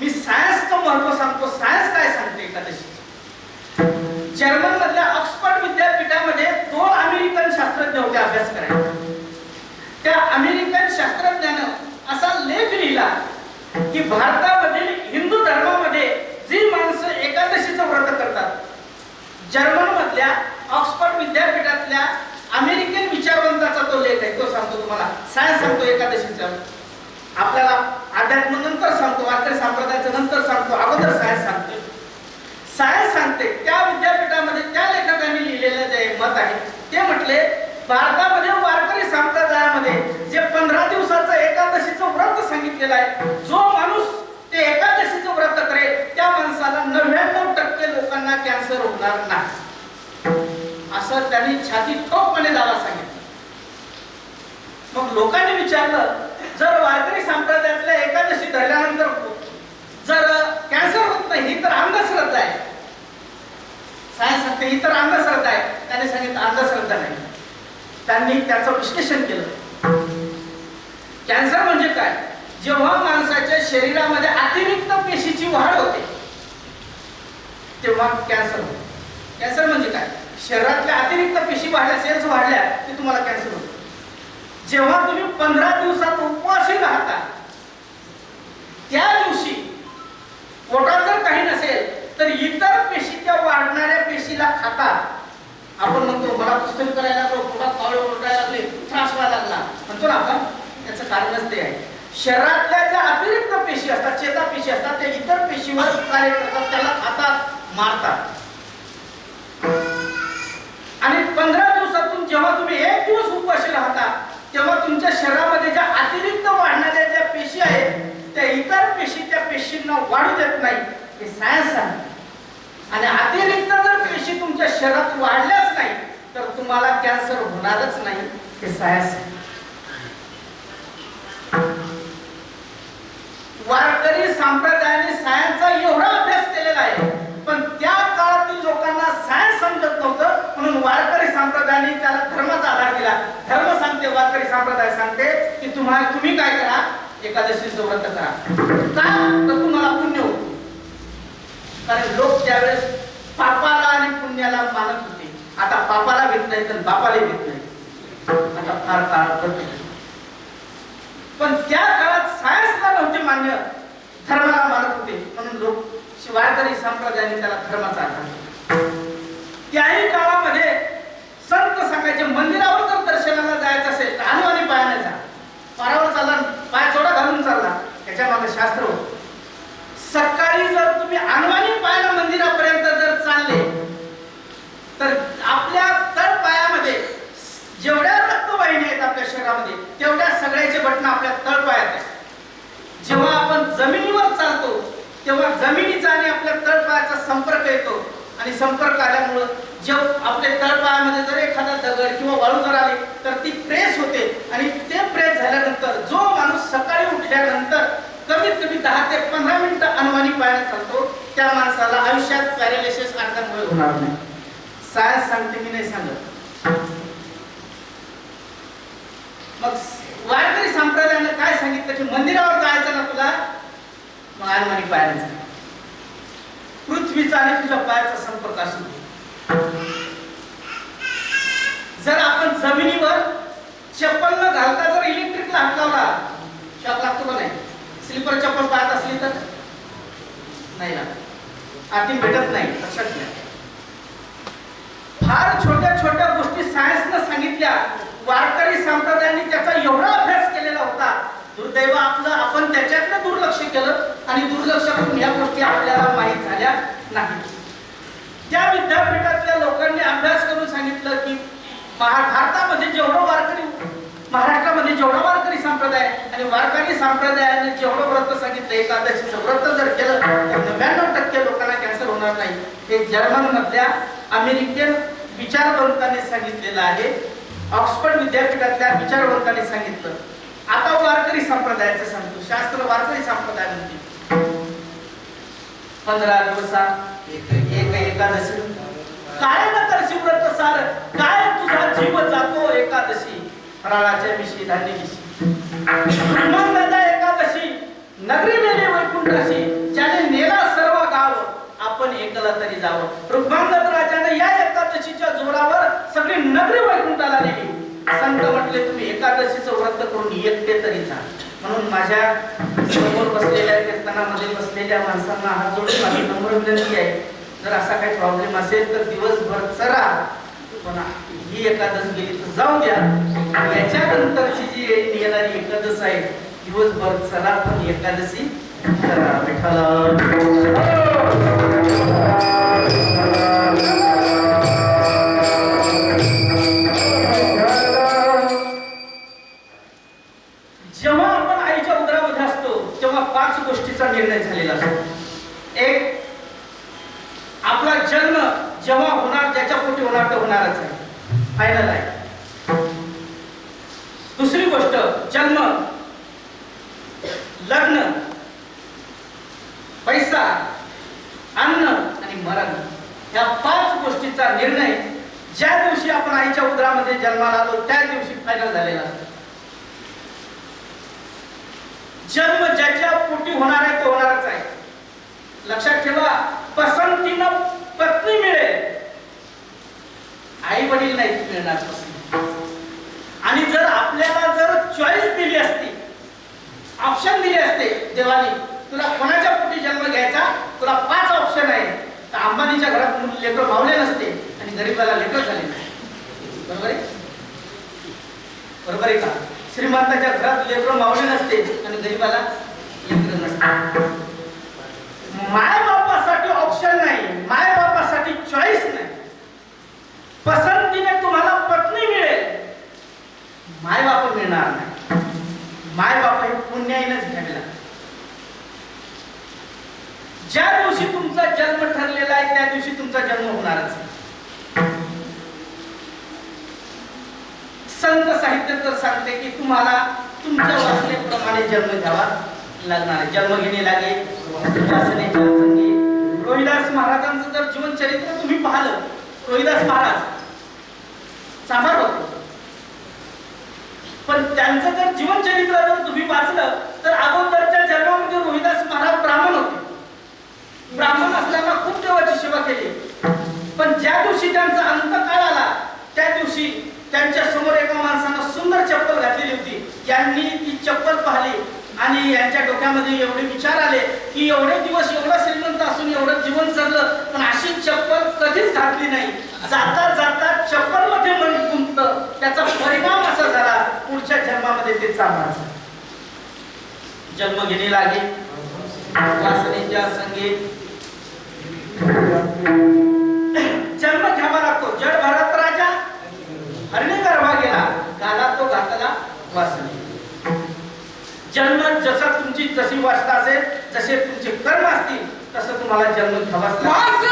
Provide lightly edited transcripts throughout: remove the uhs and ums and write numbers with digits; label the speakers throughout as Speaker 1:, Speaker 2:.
Speaker 1: मी सायन्सचं महत्व सांगतो. सायन्स काय सांगते एकादशी? जर्मन मधल्या ऑक्सफर्ड विद्यापीठामध्ये 2 अमेरिकन शास्त्रज्ञ होते अभ्यास करायला. त्या अमेरिकन शास्त्रज्ञानं असा लेख लिहिला की भारतामधील हिंदू धर्मामध्ये जी माणसं एकादशीचं व्रत करतात, जर्मन मधल्या ऑक्सफर्ड विद्यापीठातल्या अमेरिकन विचारवंताचा तो लेख आहे. तो सांगतो तुम्हाला. सायन्स सांगतो एकादशीचं. आपल्याला अध्यात्म नंतर सांगतो, वारकरी संप्रदायाचं नंतर सांगतो, अगोदर सायन्स सांगते. सायन्स सांगते त्या विद्यापीठामध्ये त्या लेखकांनी लिहिलेलं जे मत आहे ते म्हटले, भारतामध्ये वारकरी संप्रदायामध्ये जे 15 दिवसाचं एकादशीचं व्रत सांगितलेलं आहे, जो माणूस ते एकादशीचं व्रत करेल त्या माणसाला 99% लोकांना कॅन्सर होणार नाही, असं त्यांनी छाती ठोकपणे दावा सांगितलं. मग लोकांनी विचारलं, जर वारकरी संप्रदायातल्या एकादशी धरल्यानंतर जर कॅन्सर होत नाही, ही तर अंधश्रद्धा आहे. सायन्स सांगते ही तर अंधश्रद्धा आहे. त्याने सांगितलं अंधश्रद्धा नाही. त्यांनी त्याचं विश्लेषण केलं. कॅन्सर म्हणजे काय? जेव्हा माणसाच्या शरीरामध्ये अतिरिक्त पेशीची वाढ होते तेव्हा कॅन्सर होतो. कॅन्सर म्हणजे काय? शरीरातल्या अतिरिक्त पेशी वाढल्या, सेल्स वाढल्या की तुम्हाला कॅन्सर होतो. जेव्हा तुम्ही 15 दिवसात उपवासी राहता त्या दिवशी पोटात जर काही नसेल तर इतर पेशी त्या वाढणाऱ्या पेशीला खातात. आपण म्हणतो मला पुस्तक करायला लागलो, पोटात कावळे ओरडायला लागले, त्रास व्हायला लागला म्हणतो ना आपण, त्याचं कारणच ते आहे. शरीरातल्या ज्या अतिरिक्त पेशी असतात, चेतापेशी असतात, त्या इतर पेशीवर कार्य करतात, त्याला खातात, मारतात. आणि 15 दिवसातून जेव्हा तुम्ही 1 दिवस उपवासी राहता तेव्हा तुमच्या शरीरामध्ये ज्या अतिरिक्त वाढणाऱ्या ज्या पेशी आहेत त्या इतर पेशी त्या पेशींना वाढू देत नाही, हे सायन्स आहे. आणि अतिरिक्त जर पेशी तुमच्या शरीरात वाढल्याच नाही तर तुम्हाला कॅन्सर होणारच नाही, हे सायन्स आहे. वारकरी संप्रदायाने सायन्सचा एवढा अभ्यास केलेला आहे, पण त्या काळातील लोकांना सायन्स समजत नव्हतं, म्हणून वारकरी संप्रदायाने त्याला धर्माचा आधार दिला. धर्म सांगते, वारकरी संप्रदाय सांगते की तुम्ही काय करा, एकादशीचं व्रत करा. का? तर तुम्हाला पुण्य होतं. कारण लोक त्यावेळेस पापाला आणि पुण्याला मानत होते. आता पापाला भेट नाही तर बापाला भेट नाही. आता फार काळ पडतो. पण त्या काळात सायन्सला नव्हते मान्य, धर्माला मानत होते, म्हणून लोक वारकरी संप्रदायाने त्याला धर्माचा आधार दिला. त्याही काळामध्ये संत सांगायचे, मंदिरावर जर दर्शनाला जायचं असेल तर अनुवानी पायाने जा. पारावर चालला, पाय जोडा घालून चालला, त्याच्या मागे शास्त्र होतं. सकाळी जर तुम्ही अनुवानी पायाला मंदिरापर्यंत जर चालले तर आपल्या तळ पायामध्ये जेवढ्या रक्तवाहिनी आहेत आपल्या शरीरामध्ये तेवढ्या सगळ्याचे बटन आपल्या तळपायात आहेत. जेव्हा आपण जमिनीवर चालतो तेव्हा जमिनीचा आणि आपल्या तळपायाचा संपर्क येतो, आणि संपर्क आल्यामुळे जेव्हा आपल्या तळपायामध्ये जर एखादा दगड किंवा वाळू जर आली तर ती प्रेस होते, आणि ते प्रेस झाल्यानंतर जो माणूस सकाळी उठल्यानंतर कमीत कमी 10 ते 15 मिनिटं अनुवानी पायाने चालतो त्या माणसाला आयुष्यात पॅरालिसिस अर्ध्यामुळे होणार नाही. सायन्स सांगते, मी नाही सांगत. मग वारकरी संप्रदायाने काय सांगितलं की मंदिरावर जायचं ना तुला, मग अनुवानी पायाने जा. पृथ्वीचा आणि तुझ्या पायाचा संपर्क असू दे. जर आपण जमिनीवर चप्पल न घालता जर इलेक्ट्रिकला हात लावला, शॉक लागतो का नाही? स्लीपर चप्पल पाहत असली तर नाही लागत, आधी भेटत नाही. लक्षात घ्या, फार छोट्या छोट्या गोष्टी सायन्सनं सांगितल्या. वारकरी संप्रदायाने त्याचा एवढा अभ्यास केलेला होता. दुर्दैव आपलं, आपण त्याच्याकडे दुर्लक्ष केलं आणि दुर्लक्ष करून या गोष्टी आपल्याला माहीत झाल्या नाही. त्या विद्यापीठातल्या लोकांनी अभ्यास करून सांगितलं की भारतामध्ये जेवढं वारकरी, महाराष्ट्रामध्ये जेवढा वारकरी संप्रदाय आणि वारकरी संप्रदायाने जेवढं व्रत सांगितलं, एकादशीचं व्रत जर केलं तर 99% लोकांना कॅन्सर होणार नाही. हे जर्मन मधल्या अमेरिकन विचारवंतांनी सांगितलेलं आहे. ऑक्सफर्ड विद्यापीठातल्या विचारवंतांनी सांगितलं. आता वारकरी संप्रदायाचं सांगतो. शास्त्र वारकरी संप्रदाय म्हणते 15 दिवसात एक एकादशी. काय ना तर व्रत सार, काय तुझा जीव जातो एकादशी, फराळाच्या विषयी धान्य विषयी. एकादशी नगरी मेली वैकुंठाशी, पण एकला तरी जावं. रुक्मांगद राजाने या एकादशीच्या जोरावर सगळी नगरी वैकुंठाला नेली. संत म्हटले तुम्ही एकादशीचं व्रत करून एकटे तरी जा. म्हणून माझ्या समोर बसलेल्या कीर्तनामध्ये बसलेल्या माणसांना हात जोडून माझी नम्र विनंती आहे, जर असा काही प्रॉब्लेम असेल तर दिवसभर चरा, पण ही एकादश गेली तर जाऊ द्या. याच्यानंतरची जी येणारी एकादश आहे दिवसभर चला पण एकादशी करा. विठ्ठल जेव्हा आपण आईच्या उदरामध्ये असतो तेव्हा 5 गोष्टीचा निर्णय झालेला असतो. एक, आपला जन्म जेव्हा होणार, ज्याच्या पोटी होणार ते होणारच आहे, फायनल आहे. दुसरी गोष्ट, जन्म, लग्न, पैसा, अन्न आणि मरण, या 5 गोष्टीचा निर्णय ज्या दिवशी आपण आईच्या उदरामध्ये जन्माला आलो त्या दिवशी फायनल झालेला असतो. जन्म ज्याच्या पोटी होणार आहे तो होणारच आहे. लक्षात ठेवा, पसंतीनं पत्नी मिळेल, आई वडील नाही मिळणार पसंती. आणि जर आपल्याला जर चॉईस दिली असती, ऑप्शन दिले असते देवाने, तुला कोणाच्या पोटी जन्म घ्यायचा, तुला 5 ऑप्शन आहे, तर अंबानीच्या घरात लेकर मावले नसते आणि गरीबाला लेकर झाले नाही. बरोबर आहे? बरोबर आहे का? श्रीमंताच्या घरात लेकर मावले नसते आणि गरीबाला लेकर नसते. माय बापासाठी ऑप्शन नाही, माय बापासाठी चॉईस नाही. पसंतीने तुम्हाला पत्नी मिळेल, माय बाप मिळणार नाही. माय बाप हे पुण्याईनच घ्यावे लागतात. ज्या दिवशी तुमचा जन्म ठरलेला आहे त्या दिवशी तुमचा जन्म होणारच आहे. संत साहित्य तर सांगते की तुम्हाला तुमच्या वासनेप्रमाणे जन्म घ्यावा लागणार आहे. जन्म घेणे लागे वासनेच्या संगी. रोहिदास महाराजांचं जर जीवन चरित्र तुम्ही पाहिलं, रोहिदास महाराज चांभार होते, पण त्यांचं जर जीवन चरित्र जर तुम्ही वाचलं तर अगोदरच्या जन्मामध्ये रोहिदास महाराज ब्राह्मण होते. ब्राह्मण असल्यानं खूप देवाची सेवा केली, पण ज्या दिवशी त्यांचा अंतकाळ आला त्या दिवशी त्यांच्या समोर एका माणसानं सुंदर चप्पल घातलेली होती. यांनी ती चप्पल पाहिली आणि यांच्या डोक्यामध्ये एवढे विचार आले की एवढे दिवस एवढा श्रीमंत असून एवढं जीवन जगलं, पण अशी चप्पल कधीच घातली नाही. जाता जाता चप्पल मध्ये मन गुंतलं, त्याचा परिणाम असा झाला पुढच्या जन्मामध्ये ते चालणार. जन्म घेणे लागे वासनेच्या संगी. जन्म घ्यावा लागतो. जड भरत राजा हरणे गर्भा गेला, गाला तो घातला वासने. जन्म जसा तुमची जशी वासना असेल, जसे तुमचे कर्म असतील तसं तुम्हाला जन्म घ्यावाच लागतो.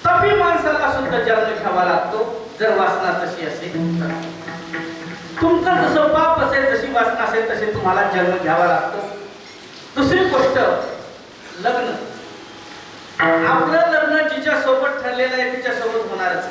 Speaker 1: तपी माणसाला सुद्धा जन्म घ्यावा लागतो जर वासना तशी असेल. तुमचं जसं पाप असेल, जशी वासना असेल तसे तुम्हाला जन्म घ्यावा लागतो. दुसरी गोष्ट, लग्न. आपलं लग्न जिच्या सोबत ठरलेलं आहे तिच्या सोबत होणारच.